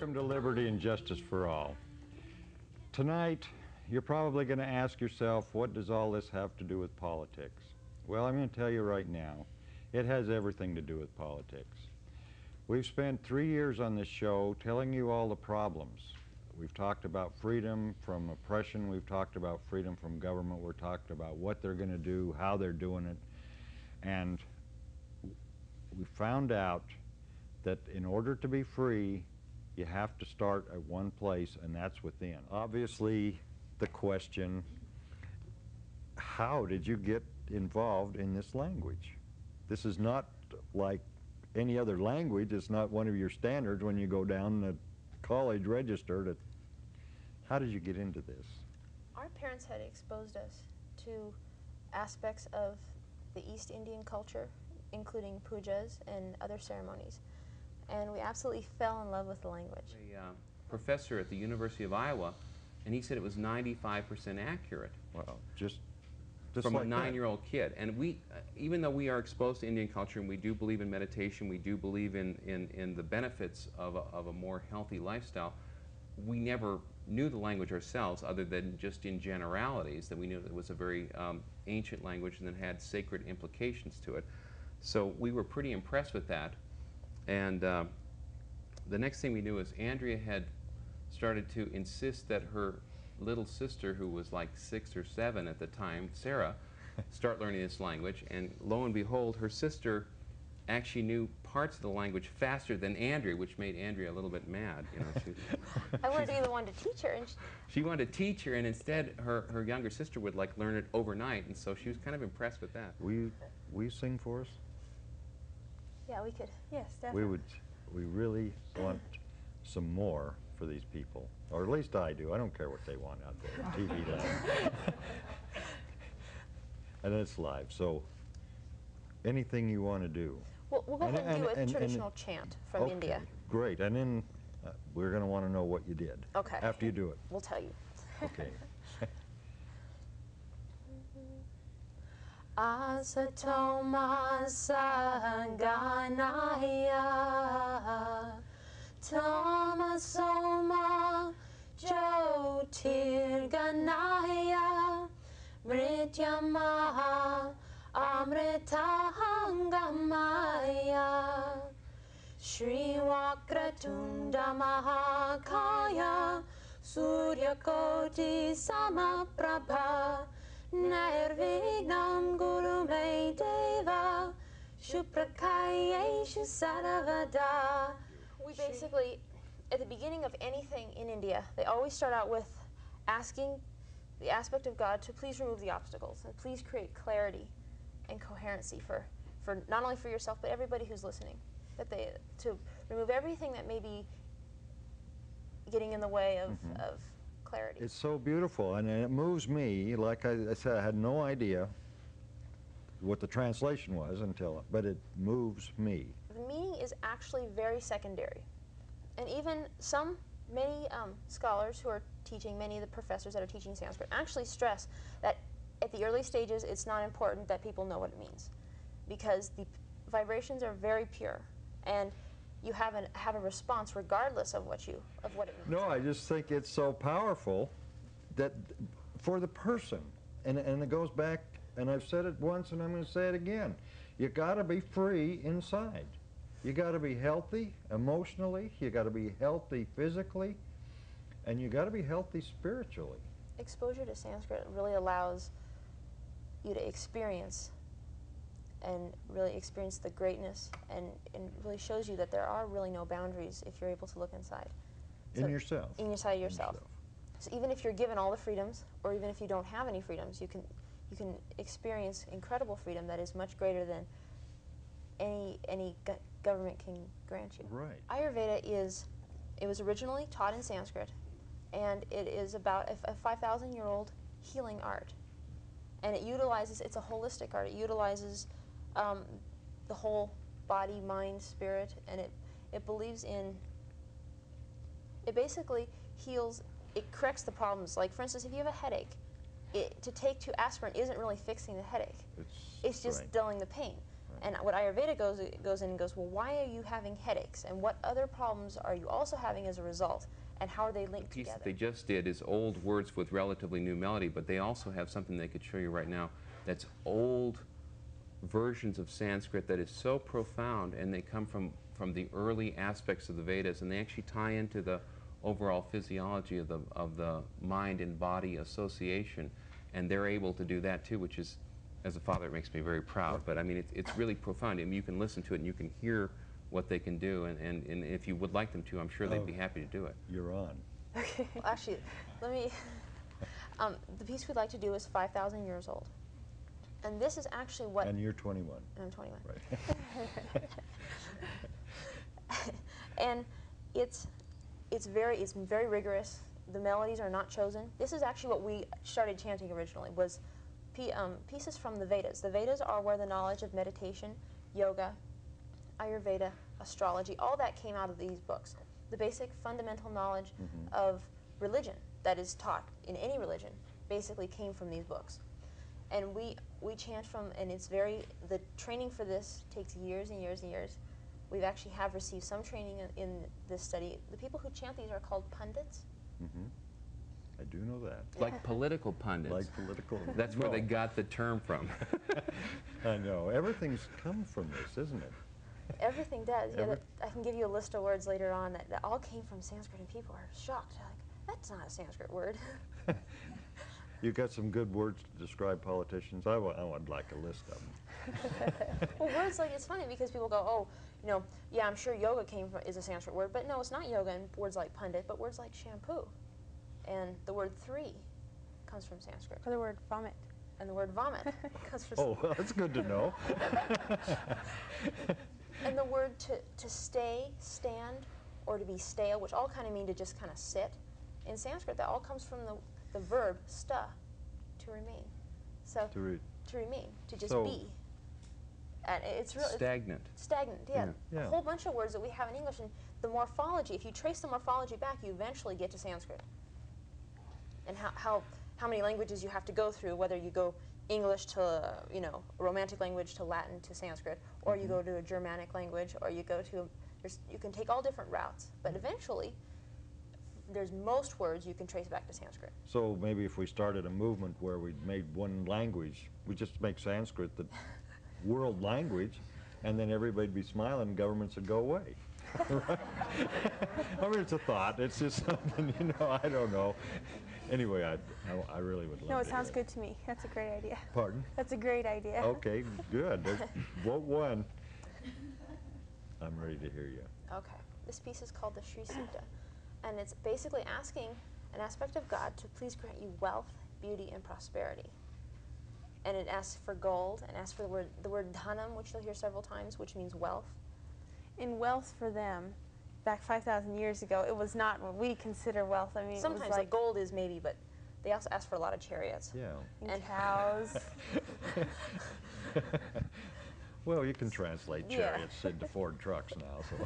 Welcome to Liberty and Justice for All. Tonight, you're probably going to ask yourself, what does all this have to do with politics? Well, I'm going to tell you right now, it has everything to do with politics. We've spent 3 years on this show telling you all the problems. We've talked about freedom from oppression, we've talked about freedom from government, we're talked about what they're going to do, how they're doing it, and we found out that in order to be free, you have to start at one place, and that's within. Obviously, the question, how did you get involved in this language? This is not like any other language. It's not one of your standards when you go down the college register. How did you get into this? Our parents had exposed us to aspects of the East Indian culture, including pujas and other ceremonies. And we absolutely fell in love with the language. A professor at the University of Iowa, and he said it was 95% accurate. Wow, just from like a 9-year-old kid. And we, even though we are exposed to Indian culture and we do believe in meditation, we do believe in the benefits of a more healthy lifestyle, we never knew the language ourselves other than just in generalities, that we knew that it was a very ancient language and that had sacred implications to it. So we were pretty impressed with that. And the next thing we knew is Andrea had started to insist that her little sister, who was like 6 or 7 at the time, Sarah, start learning this language. And lo and behold, her sister actually knew parts of the language faster than Andrea, which made Andrea a little bit mad. You know, I wanted to be the one to teach her. And she wanted to teach her, and instead her younger sister would like learn it overnight, and so she was kind of impressed with that. Will you sing for us? Yeah, we could. Yes, definitely. We really want some more for these people, or at least I do. I don't care what they want out there on TV land. And it's live, so anything you want to do. We'll go ahead and do a traditional chant from okay, India. Great, and then we're going to want to know what you did. Okay. After you do it. We'll tell you. Okay. Asatoma Saganaya Tamasoma Jyotirganaya Mrityamaha Amritahangamaya Shri Vakratunda Mahakaya Suryakoti Samaprabha Nirvignam Guru Me Deva Shuprakayeshu Saravada. We basically, at the beginning of anything in India, they always start out with asking the aspect of God to please remove the obstacles and please create clarity and coherency for not only for yourself but everybody who's listening. To remove everything that may be getting in the way of clarity. It's so beautiful, and it moves me. Like I said, I had no idea what the translation was but it moves me. The meaning is actually very secondary. And even many scholars who are teaching, many of the professors that are teaching Sanskrit actually stress that at the early stages it's not important that people know what it means, because the vibrations are very pure and you have a response regardless of what it means. No, I just think it's so powerful that for the person, and it goes back, and I've said it once and I'm going to say it again, you got to be free inside. You got to be healthy emotionally, you got to be healthy physically, and you got to be healthy spiritually. Exposure to Sanskrit really allows you to experience the greatness, and really shows you that there are really no boundaries if you're able to look inside. In yourself. Inside yourself. So even if you're given all the freedoms, or even if you don't have any freedoms, you can experience incredible freedom that is much greater than any government can grant you. Right. Ayurveda it was originally taught in Sanskrit, and it is about a 5,000-year-old healing art. And it's a holistic art. It utilizes the whole body, mind, spirit, and it basically heals, it corrects the problems. Like, for instance, if you have a headache, to take 2 aspirin isn't really fixing the headache. It's just dulling the pain. And what Ayurveda goes in and goes, well, why are you having headaches? And what other problems are you also having as a result? And how are they linked The piece together? that they just did is old words with relatively new melody, but they also have something they could show you right now that's old versions of Sanskrit that is so profound, and they come from the early aspects of the Vedas, and they actually tie into the overall physiology of the mind and body association, and they're able to do that too, which is, as a father, it makes me very proud. But I mean, it's really profound. I mean, you can listen to it and you can hear what they can do, and if you would like them to, I'm sure they'd be happy to do it. You're on. Okay. Well, actually, let me. The piece we'd like to do is 5,000 years old, and this is actually what. And you're 21. And I'm 21. Right. And it's very rigorous. The melodies are not chosen. This is actually what we started chanting originally, was pieces from the Vedas. The Vedas are where the knowledge of meditation, yoga, Ayurveda, astrology, all that came out of these books. The basic fundamental knowledge of religion that is taught in any religion basically came from these books. And we chant from, and it's the training for this takes years and years and years. We've actually received some training in this study. The people who chant these are called pundits. I do know that. Like political pundits. Like political. That's where they got the term from. I know. Everything's come from this, isn't it? Everything does. Yeah, I can give you a list of words later on that all came from Sanskrit, and people are shocked. They're like, that's not a Sanskrit word. You got some good words to describe politicians. I would like a list of them. Well, words like, it's funny because people go, oh, yeah, I'm sure yoga is a Sanskrit word, but no, it's not yoga, and words like pundit, but words like shampoo. And the word three comes from Sanskrit. Or the word vomit. And the word vomit comes from Oh, well, that's good to know. And the word to stay, stand, or to be stale, which all kind of mean to just kind of sit. In Sanskrit, that all comes from the verb sta, to remain. So to remain, to just be. And it's really Stagnant. Stagnant, yeah. Yeah. A whole bunch of words that we have in English, and the morphology, if you trace the morphology back, you eventually get to Sanskrit. And how many languages you have to go through, whether you go English to, a Romantic language to Latin to Sanskrit, or you go to a Germanic language, or you go to, you can take all different routes, but eventually, there's most words you can trace back to Sanskrit. So maybe if we started a movement where we made one language, we just make Sanskrit the world language, and then everybody'd be smiling and governments would go away. Right? I mean, it's a thought. It's just something, I don't know. Anyway, I really would love to. No, it sounds good to me. That's a great idea. Pardon? That's a great idea. Okay, good. Vote one. I'm ready to hear you. Okay. This piece is called the Sri Sutta, and it's basically asking an aspect of God to please grant you wealth, beauty, and prosperity. And it asks for gold, and asks for the word dhanam, which you'll hear several times, which means wealth. In wealth for them, back 5,000 years ago, it was not what we consider wealth. I mean, Sometimes it was like gold is maybe, but they also ask for a lot of chariots. Yeah. and cows. Well, you can translate Yeah. chariots into Ford trucks now, so.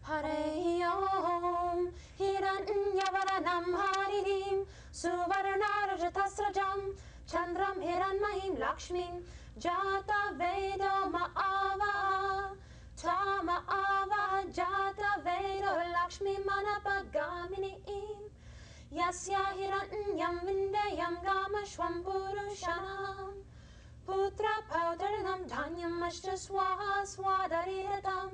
Hare Om Hiranyavaranam Harinim Suvarnarajatasrajam Chandram Hiranmahim Lakshmim Jata Vedo Ma'ava Tama Ava Jata Vedo Lakshmi Manapagaminim Yasya Hiranyam Vindayam Gamashwam Purushanam Putra Paudaranam Dhanyam Ashta Swaha Swadariratam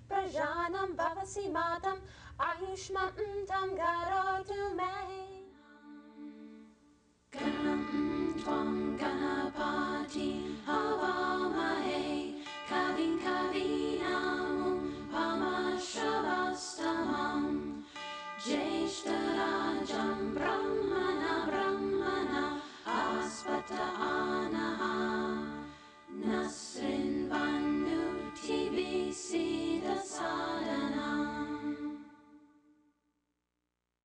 Prajanam Bhavasi Matam Ayushmantam Garotu Me